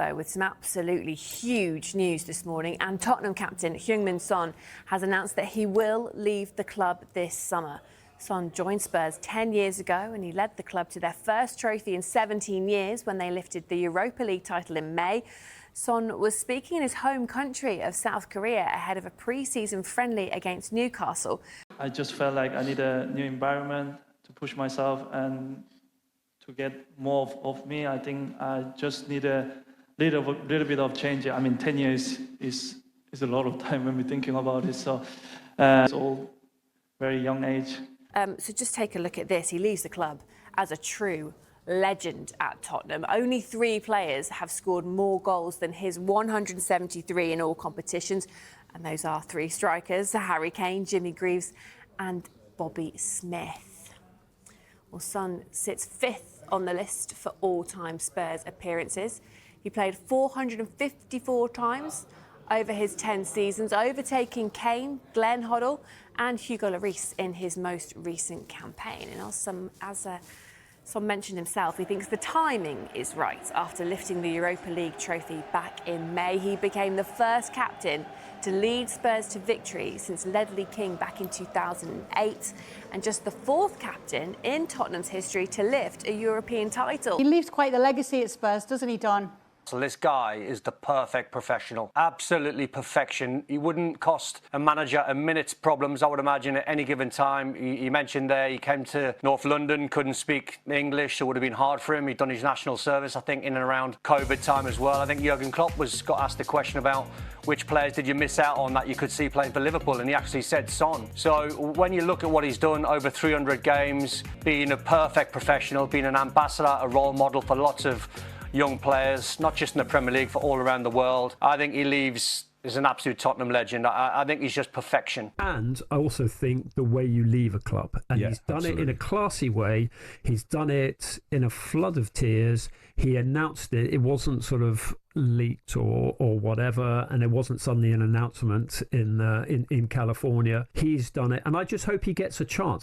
though, with some absolutely huge news this morning. And Tottenham captain Heung-min Son has announced that he will leave the club this summer. Son joined Spurs 10 years ago and he led the club to their first trophy in 17 years when they lifted the Europa League title in May. Son was speaking in his home country of South Korea ahead of a pre-season friendly against Newcastle. I just felt like I need a new environment to push myself and to get more of me. I think I just need a little bit of change. I mean, 10 years is a lot of time when we're thinking about it. So it's all very young age. So just take a look at this. He leaves the club as a true legend at Tottenham. Only 3 players have scored more goals than his 173 in all competitions. And those are 3 strikers, Harry Kane, Jimmy Greaves and Bobby Smith. Well, Son sits 5th on the list for all-time Spurs appearances. He played 454 times over his 10 seasons, overtaking Kane, Glenn Hoddle and Hugo Lloris in his most recent campaign. And as Son mentioned himself, he thinks the timing is right. After lifting the Europa League trophy back in May, he became the first captain to lead Spurs to victory since Ledley King back in 2008, and just the 4th captain in Tottenham's history to lift a European title. He leaves quite the legacy at Spurs, doesn't he, Don? So this guy is the perfect professional. Absolutely perfection. He wouldn't cost a manager a minute's problems, I would imagine, at any given time. He mentioned there he came to North London, couldn't speak English, so it would have been hard for him. He'd done his national service, I think, in and around COVID time as well. I think Jurgen Klopp got asked the question about which players did you miss out on that you could see playing for Liverpool, and he actually said Son. So when you look at what he's done over 300 games, being a perfect professional, being an ambassador, a role model for lots of young players, not just in the Premier League, but all around the world. I think he leaves as an absolute Tottenham legend. I think he's just perfection. And I also think the way you leave a club. And he's done it in a classy way. He's done it in a flood of tears. He announced it. It wasn't sort of leaked or whatever, and it wasn't suddenly an announcement in California. He's done it. And I just hope he gets a chance.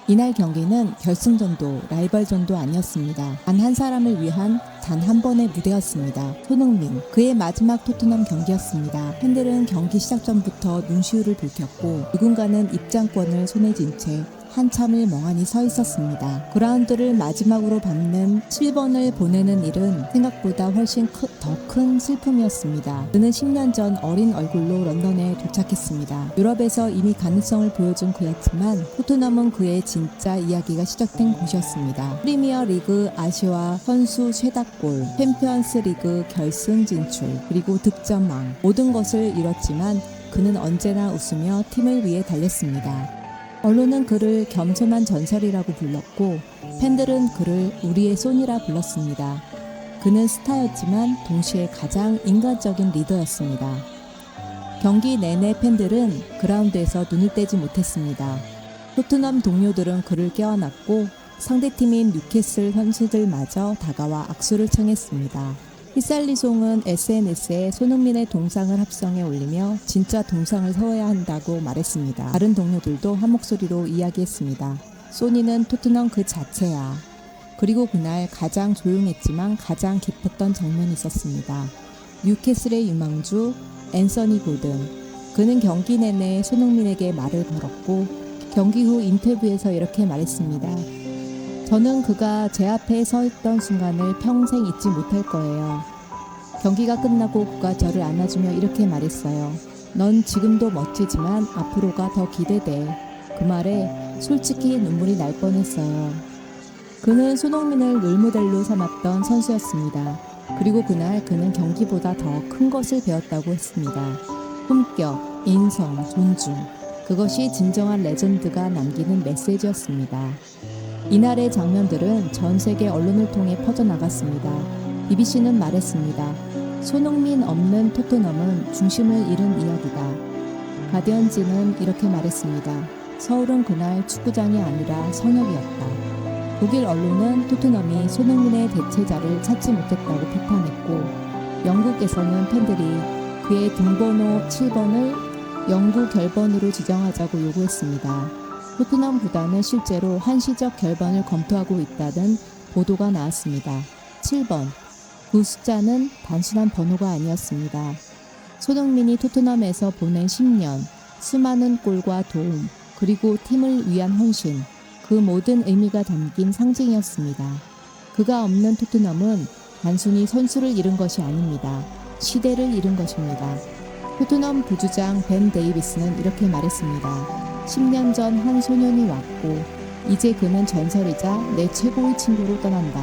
이날 경기는 결승전도 라이벌전도 아니었습니다. 단 한 사람을 위한 단 한 번의 무대였습니다. 손흥민, 그의 마지막 토트넘 경기였습니다. 팬들은 경기 시작 전부터 눈시울을 붉혔고 누군가는 입장권을 손에 쥔 채 한참을 멍하니 서 있었습니다. 그라운드를 마지막으로 밟는 7번을 보내는 일은 생각보다 훨씬 더 큰 슬픔이었습니다. 그는 10년 전 어린 얼굴로 런던에 도착했습니다. 유럽에서 이미 가능성을 보여준 그였지만 토트넘은 그의 진짜 이야기가 시작된 곳이었습니다. 프리미어 리그 아시아 선수 최다골, 챔피언스 리그 결승 진출, 그리고 득점왕, 모든 것을 이뤘지만 그는 언제나 웃으며 팀을 위해 달렸습니다. 언론은 그를 겸손한 전설이라고 불렀고 팬들은 그를 우리의 손이라 불렀습니다. 그는 스타였지만 동시에 가장 인간적인 리더였습니다. 경기 내내 팬들은 그라운드에서 눈을 떼지 못했습니다. 토트넘 동료들은 그를 껴안았고 상대팀인 뉴캐슬 선수들마저 다가와 악수를 청했습니다. 히살리송은 SNS에 손흥민의 동상을 합성해 올리며 진짜 동상을 세워야 한다고 말했습니다. 다른 동료들도 한 목소리로 이야기했습니다. 소니는 토트넘 그 자체야. 그리고 그날 가장 조용했지만 가장 깊었던 장면이 있었습니다. 뉴캐슬의 유망주 앤서니 고든. 그는 경기 내내 손흥민에게 말을 걸었고 경기 후 인터뷰에서 이렇게 말했습니다. 저는 그가 제 앞에 서 있던 순간을 평생 잊지 못할 거예요. 경기가 끝나고 그가 저를 안아주며 이렇게 말했어요. 넌 지금도 멋지지만 앞으로가 더 기대돼. 그 말에 솔직히 눈물이 날 뻔했어요. 그는 손흥민을 롤모델로 삼았던 선수였습니다. 그리고 그날 그는 경기보다 더 큰 것을 배웠다고 했습니다. 품격, 인성, 존중. 그것이 진정한 레전드가 남기는 메시지였습니다. 이날의 장면들은 전 세계 언론을 통해 퍼져나갔습니다. BBC는 말했습니다. 손흥민 없는 토트넘은 중심을 잃은 이야기다. 가디언지는 이렇게 말했습니다. 서울은 그날 축구장이 아니라 성역이었다. 독일 언론은 토트넘이 손흥민의 대체자를 찾지 못했다고 비판했고 영국에서는 팬들이 그의 등번호 7번을 영구 결번으로 지정하자고 요구했습니다. 토트넘 구단은 실제로 한시적 결번을 검토하고 있다는 보도가 나왔습니다. 7번. 그 숫자는 단순한 번호가 아니었습니다. 손흥민이 토트넘에서 보낸 10년, 수많은 골과 도움, 그리고 팀을 위한 헌신, 그 모든 의미가 담긴 상징이었습니다. 그가 없는 토트넘은 단순히 선수를 잃은 것이 아닙니다. 시대를 잃은 것입니다. 토트넘 부주장 벤 데이비스는 이렇게 말했습니다. 10년 전 한 소년이 왔고 이제 그는 전설이자 내 최고의 친구로 떠난다.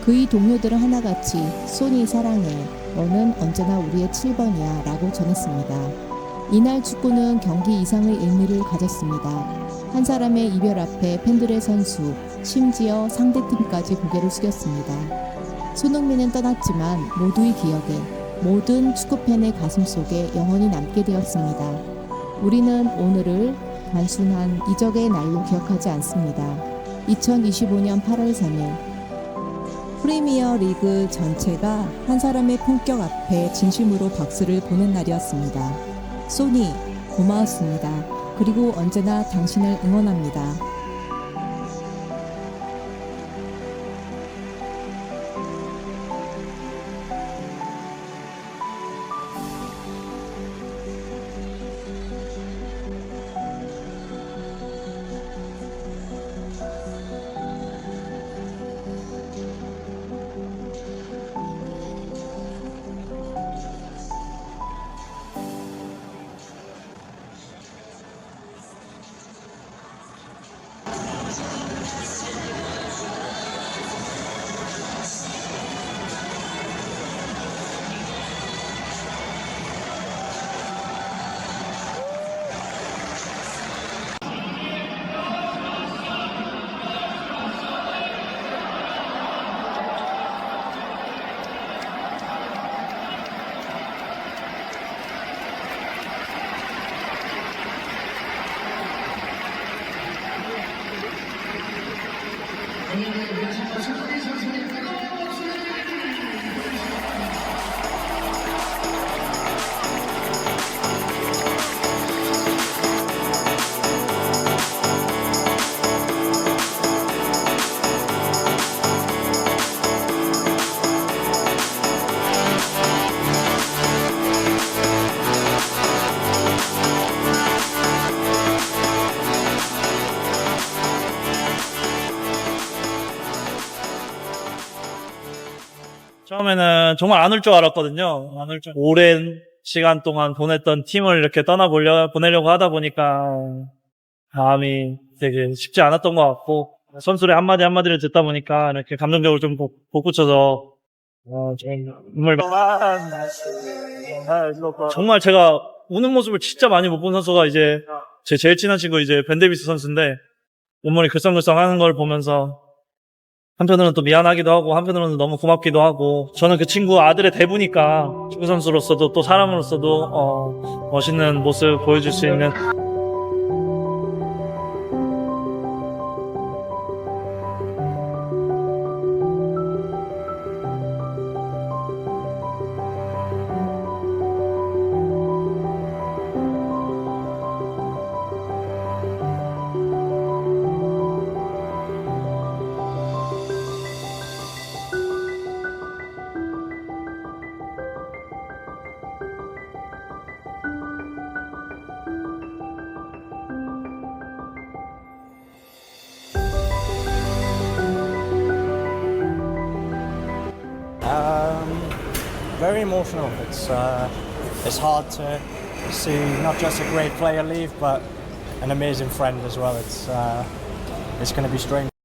그의 동료들은 하나같이 소니 사랑해. 너는 언제나 우리의 7번이야 라고 전했습니다. 이날 축구는 경기 이상의 의미를 가졌습니다. 한 사람의 이별 앞에 팬들의 선수, 심지어 상대팀까지 고개를 숙였습니다. 손흥민은 떠났지만 모두의 기억에, 모든 축구팬의 가슴속에 영원히 남게 되었습니다. 우리는 오늘을 단순한 이적의 날로 기억하지 않습니다. 2025년 8월 3일 프리미어 리그 전체가 한 사람의 품격 앞에 진심으로 박수를 보낸 날이었습니다. 소니, 고마웠습니다. 그리고 언제나 당신을 응원합니다. 처음에는 정말 안 올 줄 알았거든요. 오랜 시간 동안 보냈던 팀을 이렇게 보내려고 하다 보니까 마음이 되게 쉽지 않았던 것 같고, 선수의 한마디 한마디를 듣다 보니까 이렇게 감정적으로 좀 돋구쳐서 정말 정말 제가 우는 모습을 진짜 많이 못 본 선수가 이제 제 제일 친한 친구 이제 벤 데이비스 선수인데, 눈물이 글썽글썽 하는 걸 보면서 한편으로는 또 미안하기도 하고 한편으로는 너무 고맙기도 하고, 저는 그 친구 아들의 대부니까 축구 선수로서도 또 사람으로서도 멋있는 모습 보여줄 수 있는 Very emotional. It's hard to see not just a great player leave, but an amazing friend as well. It's going to be strange.